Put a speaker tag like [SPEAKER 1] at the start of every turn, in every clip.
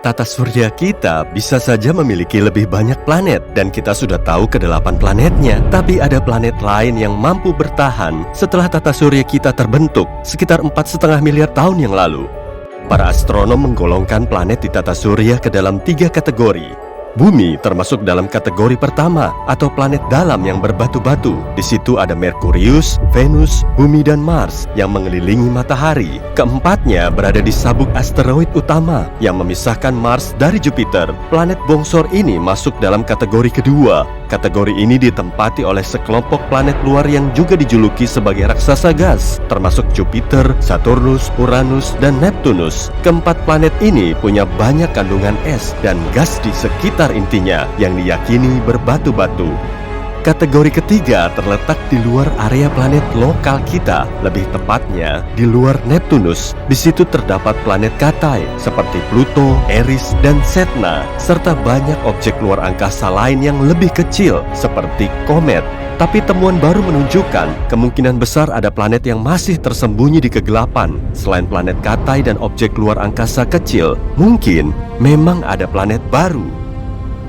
[SPEAKER 1] Tata surya kita bisa saja memiliki lebih banyak planet dan kita sudah tahu ke-8 planetnya. Tapi ada planet lain yang mampu bertahan setelah tata surya kita terbentuk sekitar 4,5 miliar tahun yang lalu. Para astronom menggolongkan planet di tata surya ke dalam 3 kategori. Bumi termasuk dalam kategori pertama atau planet dalam yang berbatu-batu. Di situ ada Merkurius, Venus, Bumi dan Mars yang mengelilingi matahari. Keempatnya berada di sabuk asteroid utama yang memisahkan Mars dari Jupiter. Planet bongsor ini masuk dalam kategori kedua. Kategori ini ditempati oleh sekelompok planet luar yang juga dijuluki sebagai raksasa gas, termasuk Jupiter, Saturnus, Uranus, dan Neptunus. Keempat planet ini punya banyak kandungan es dan gas di sekitar intinya yang diyakini berbatu-batu. Kategori ketiga terletak di luar area planet lokal kita, lebih tepatnya di luar Neptunus. Di situ terdapat planet Katai seperti Pluto, Eris, dan Sedna, serta banyak objek luar angkasa lain yang lebih kecil seperti komet. Tapi temuan baru menunjukkan kemungkinan besar ada planet yang masih tersembunyi di kegelapan. Selain planet Katai dan objek luar angkasa kecil, mungkin memang ada planet baru.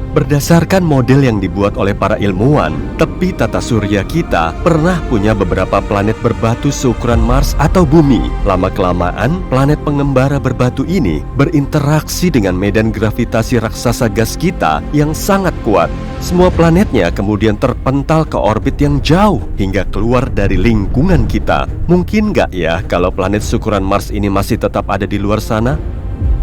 [SPEAKER 1] Berdasarkan model yang dibuat oleh para ilmuwan, tepi tata surya kita pernah punya beberapa planet berbatu seukuran Mars atau Bumi. Lama-kelamaan, planet pengembara berbatu ini berinteraksi dengan medan gravitasi raksasa gas kita yang sangat kuat. Semua planetnya kemudian terpental ke orbit yang jauh hingga keluar dari lingkungan kita. Mungkin nggak ya kalau planet seukuran Mars ini masih tetap ada di luar sana?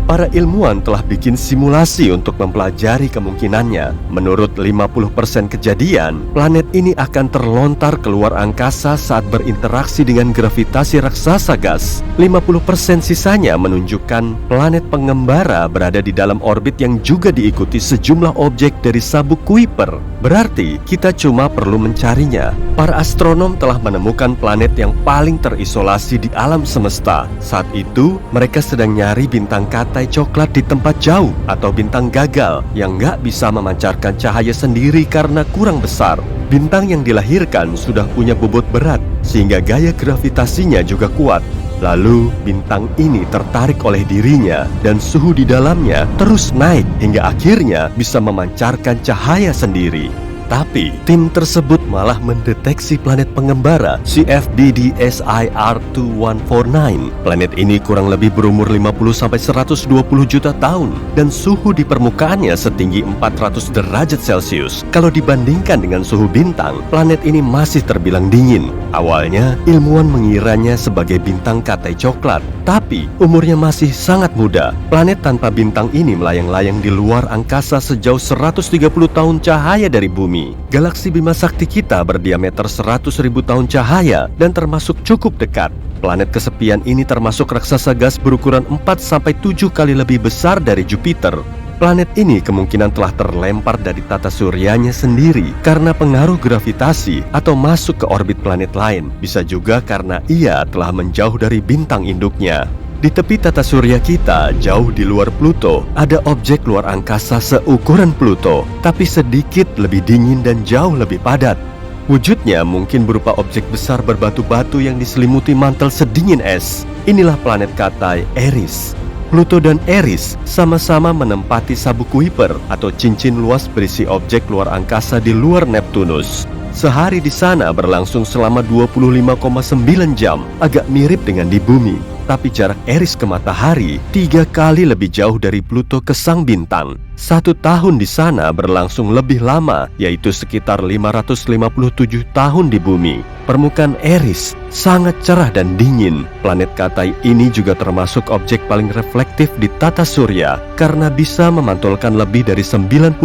[SPEAKER 1] Para ilmuwan telah bikin simulasi untuk mempelajari kemungkinannya. Menurut 50% kejadian, planet ini akan terlontar keluar angkasa saat berinteraksi dengan gravitasi raksasa gas. 50% sisanya menunjukkan planet pengembara berada di dalam orbit yang juga diikuti sejumlah objek dari sabuk Kuiper. Berarti kita cuma perlu mencarinya. Para astronom telah menemukan planet yang paling terisolasi di alam semesta. Saat itu, mereka sedang nyari bintang Katai coklat di tempat jauh atau bintang gagal yang nggak bisa memancarkan cahaya sendiri karena kurang besar. Bintang yang dilahirkan sudah punya bobot berat sehingga gaya gravitasinya juga kuat. Lalu bintang ini tertarik oleh dirinya dan suhu di dalamnya terus naik hingga akhirnya bisa memancarkan cahaya sendiri. Tapi tim tersebut malah mendeteksi planet pengembara CFD SIR2149. Planet ini kurang lebih berumur 50-120 juta tahun dan suhu di permukaannya setinggi 400 derajat Celcius. Kalau dibandingkan dengan suhu bintang, planet ini masih terbilang dingin. Awalnya ilmuwan mengiranya sebagai bintang Katai coklat, tapi umurnya masih sangat muda. Planet tanpa bintang ini melayang-layang di luar angkasa sejauh 130 tahun cahaya dari bumi. Galaksi Bima Sakti kita berdiameter 100.000 tahun cahaya dan termasuk cukup dekat. Planet kesepian ini termasuk raksasa gas berukuran 4-7 kali lebih besar dari Jupiter. Planet ini kemungkinan telah terlempar dari tata suryanya sendiri karena pengaruh gravitasi atau masuk ke orbit planet lain. Bisa juga karena ia telah menjauh dari bintang induknya. Di tepi tata surya kita, jauh di luar Pluto, ada objek luar angkasa seukuran Pluto, tapi sedikit lebih dingin dan jauh lebih padat. Wujudnya mungkin berupa objek besar berbatu-batu yang diselimuti mantel sedingin es. Inilah planet Katai, Eris. Pluto dan Eris sama-sama menempati sabuk Kuiper atau cincin luas berisi objek luar angkasa di luar Neptunus. Sehari di sana berlangsung selama 25,9 jam, agak mirip dengan di bumi. Tapi jarak Eris ke matahari 3 kali lebih jauh dari Pluto ke sang bintang. 1 tahun di sana berlangsung lebih lama, yaitu sekitar 557 tahun di bumi. Permukaan Eris sangat cerah dan dingin. Planet Katai ini juga termasuk objek paling reflektif di tata surya karena bisa memantulkan lebih dari 95%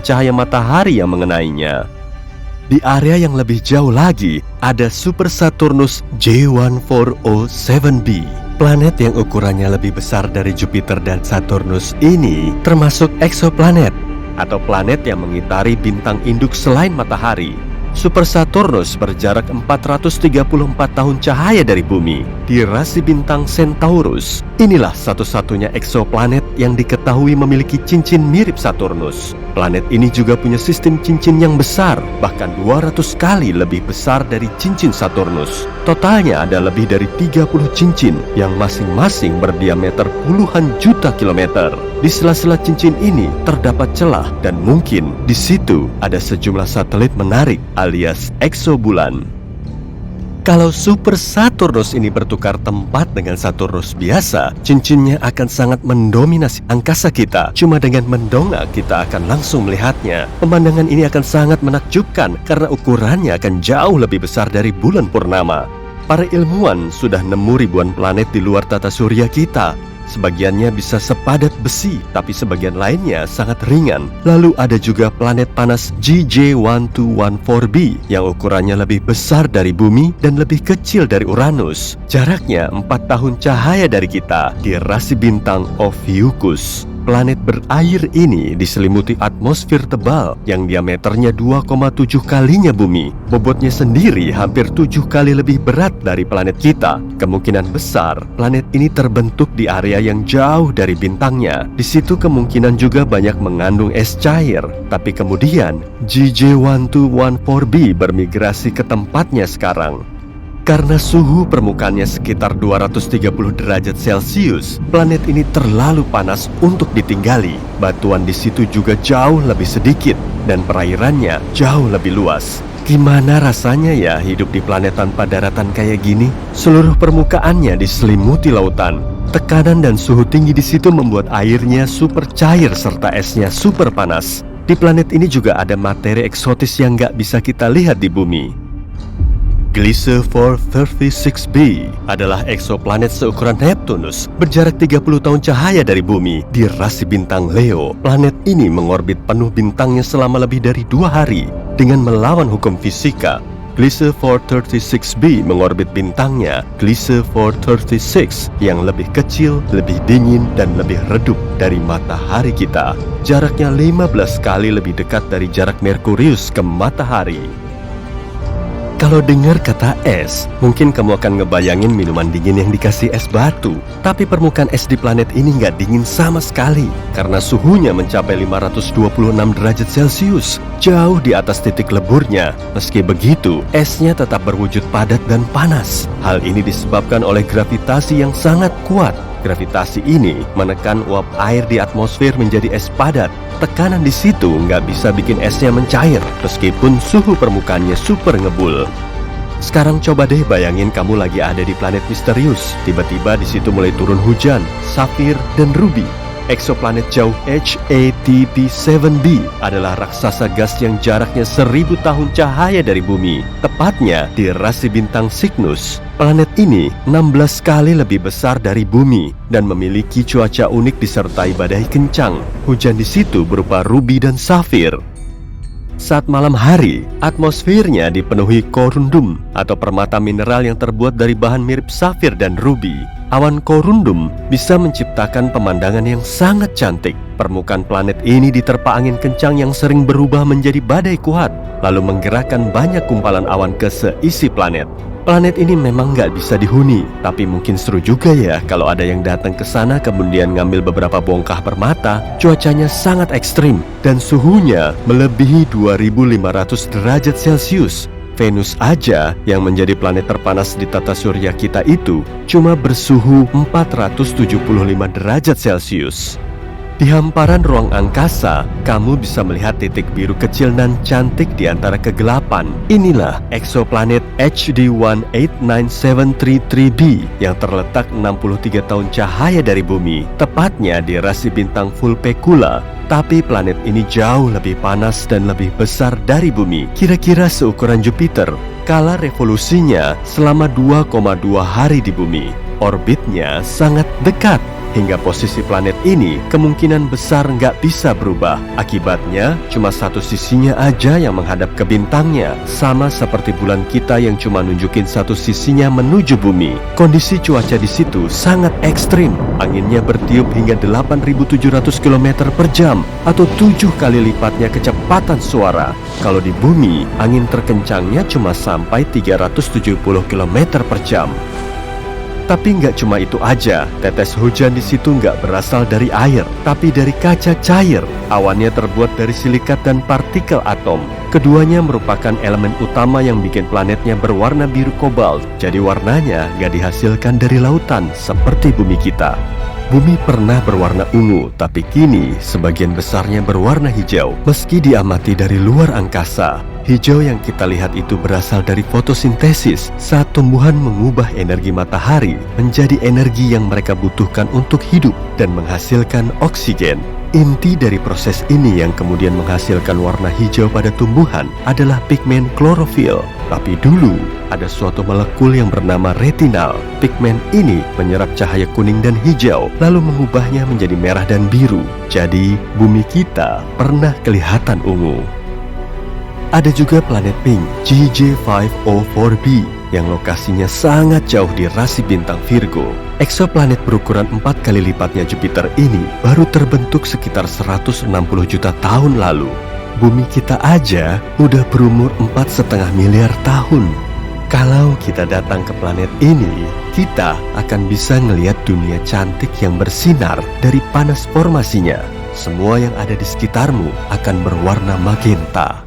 [SPEAKER 1] cahaya matahari yang mengenainya. Di area yang lebih jauh lagi, ada Super Saturnus J1407b. Planet yang ukurannya lebih besar dari Jupiter dan Saturnus ini termasuk eksoplanet atau planet yang mengitari bintang induk selain matahari. Super Saturnus berjarak 434 tahun cahaya dari bumi di rasi bintang Centaurus. Inilah satu-satunya eksoplanet yang diketahui memiliki cincin mirip Saturnus. Planet ini juga punya sistem cincin yang besar, bahkan 200 kali lebih besar dari cincin Saturnus. Totalnya ada lebih dari 30 cincin yang masing-masing berdiameter puluhan juta kilometer. Di sela-sela cincin ini terdapat celah dan mungkin di situ ada sejumlah satelit menarik alias eksobulan. Kalau Super Saturnus ini bertukar tempat dengan Saturnus biasa, cincinnya akan sangat mendominasi angkasa kita. Cuma dengan mendongak kita akan langsung melihatnya. Pemandangan ini akan sangat menakjubkan karena ukurannya akan jauh lebih besar dari bulan purnama. Para ilmuwan sudah nemu ribuan planet di luar tata surya kita. Sebagiannya bisa sepadat besi, tapi sebagian lainnya sangat ringan. Lalu ada juga planet panas GJ1214b yang ukurannya lebih besar dari bumi dan lebih kecil dari Uranus. Jaraknya 4 tahun cahaya dari kita di rasi bintang Ophiuchus. Planet berair ini diselimuti atmosfer tebal yang diameternya 2,7 kalinya bumi. Bobotnya sendiri hampir 7 kali lebih berat dari planet kita. Kemungkinan besar planet ini terbentuk di area yang jauh dari bintangnya. Di situ kemungkinan juga banyak mengandung es cair. Tapi kemudian GJ1214b bermigrasi ke tempatnya sekarang. Karena suhu permukaannya sekitar 230 derajat Celcius, planet ini terlalu panas untuk ditinggali. Batuan di situ juga jauh lebih sedikit dan perairannya jauh lebih luas. Gimana rasanya ya hidup di planet tanpa daratan kayak gini? Seluruh permukaannya diselimuti lautan. Tekanan dan suhu tinggi di situ membuat airnya super cair serta esnya super panas. Di planet ini juga ada materi eksotis yang nggak bisa kita lihat di bumi. Gliese 436b adalah eksoplanet seukuran Neptunus, berjarak 30 tahun cahaya dari bumi di rasi bintang Leo. Planet ini mengorbit penuh bintangnya selama lebih dari 2 hari dengan melawan hukum fisika. Gliese 436b mengorbit bintangnya Gliese 436 yang lebih kecil, lebih dingin, dan lebih redup dari matahari kita. Jaraknya 15 kali lebih dekat dari jarak Merkurius ke matahari. Kalau dengar kata es, mungkin kamu akan ngebayangin minuman dingin yang dikasih es batu. Tapi permukaan es di planet ini nggak dingin sama sekali, karena suhunya mencapai 526 derajat Celcius, jauh di atas titik leburnya. Meski begitu, esnya tetap berwujud padat dan panas. Hal ini disebabkan oleh gravitasi yang sangat kuat. Gravitasi ini menekan uap air di atmosfer menjadi es padat. Tekanan di situ nggak bisa bikin esnya mencair, meskipun suhu permukaannya super ngebul. Sekarang coba deh bayangin kamu lagi ada di planet misterius. Tiba-tiba di situ mulai turun hujan, safir, dan ruby. Eksoplanet jauh HATP7b adalah raksasa gas yang jaraknya 1000 tahun cahaya dari bumi, tepatnya di rasi bintang Cygnus. Planet ini 16 kali lebih besar dari bumi dan memiliki cuaca unik disertai badai kencang. Hujan di situ berupa ruby dan safir. Saat malam hari, atmosfernya dipenuhi korundum atau permata mineral yang terbuat dari bahan mirip safir dan ruby. Awan korundum bisa menciptakan pemandangan yang sangat cantik. Permukaan planet ini diterpa angin kencang yang sering berubah menjadi badai kuat, lalu menggerakkan banyak kumpalan awan ke seisi planet. Planet ini memang nggak bisa dihuni, tapi mungkin seru juga ya kalau ada yang datang ke sana kemudian ngambil beberapa bongkah permata. Cuacanya sangat ekstrim dan suhunya melebihi 2500 derajat Celcius. Venus aja yang menjadi planet terpanas di tata surya kita itu cuma bersuhu 475 derajat Celcius. Di hamparan ruang angkasa, kamu bisa melihat titik biru kecil dan cantik di antara kegelapan. Inilah eksoplanet HD 189733b yang terletak 63 tahun cahaya dari bumi, tepatnya di rasi bintang Vulpecula. Tapi planet ini jauh lebih panas dan lebih besar dari bumi, kira-kira seukuran Jupiter. Kala revolusinya selama 2,2 hari di bumi. Orbitnya sangat dekat, hingga posisi planet ini kemungkinan besar nggak bisa berubah. Akibatnya, cuma satu sisinya aja yang menghadap ke bintangnya, sama seperti bulan kita yang cuma nunjukin satu sisinya menuju bumi. Kondisi cuaca di situ sangat ekstrim. Anginnya bertiup hingga 8.700 km per jam, atau 7 kali lipatnya kecepatan suara. Kalau di bumi, angin terkencangnya cuma sampai 370 km per jam. Tapi nggak cuma itu aja, tetes hujan di situ nggak berasal dari air, tapi dari kaca cair. Awannya terbuat dari silikat dan partikel atom. Keduanya merupakan elemen utama yang bikin planetnya berwarna biru kobalt. Jadi warnanya nggak dihasilkan dari lautan seperti bumi kita. Bumi pernah berwarna ungu, tapi kini sebagian besarnya berwarna hijau. Meski diamati dari luar angkasa, hijau yang kita lihat itu berasal dari fotosintesis saat tumbuhan mengubah energi matahari menjadi energi yang mereka butuhkan untuk hidup dan menghasilkan oksigen. Inti dari proses ini yang kemudian menghasilkan warna hijau pada tumbuhan adalah pigmen klorofil. Tapi dulu ada suatu molekul yang bernama retinal. Pigmen ini menyerap cahaya kuning dan hijau, lalu mengubahnya menjadi merah dan biru. Jadi bumi kita pernah kelihatan ungu. Ada juga planet pink GJ504b yang lokasinya sangat jauh di rasi bintang Virgo. Eksoplanet berukuran 4 kali lipatnya Jupiter ini baru terbentuk sekitar 160 juta tahun lalu. Bumi kita aja udah berumur 4,5 miliar tahun. Kalau kita datang ke planet ini, kita akan bisa ngelihat dunia cantik yang bersinar dari panas formasinya. Semua yang ada di sekitarmu akan berwarna magenta.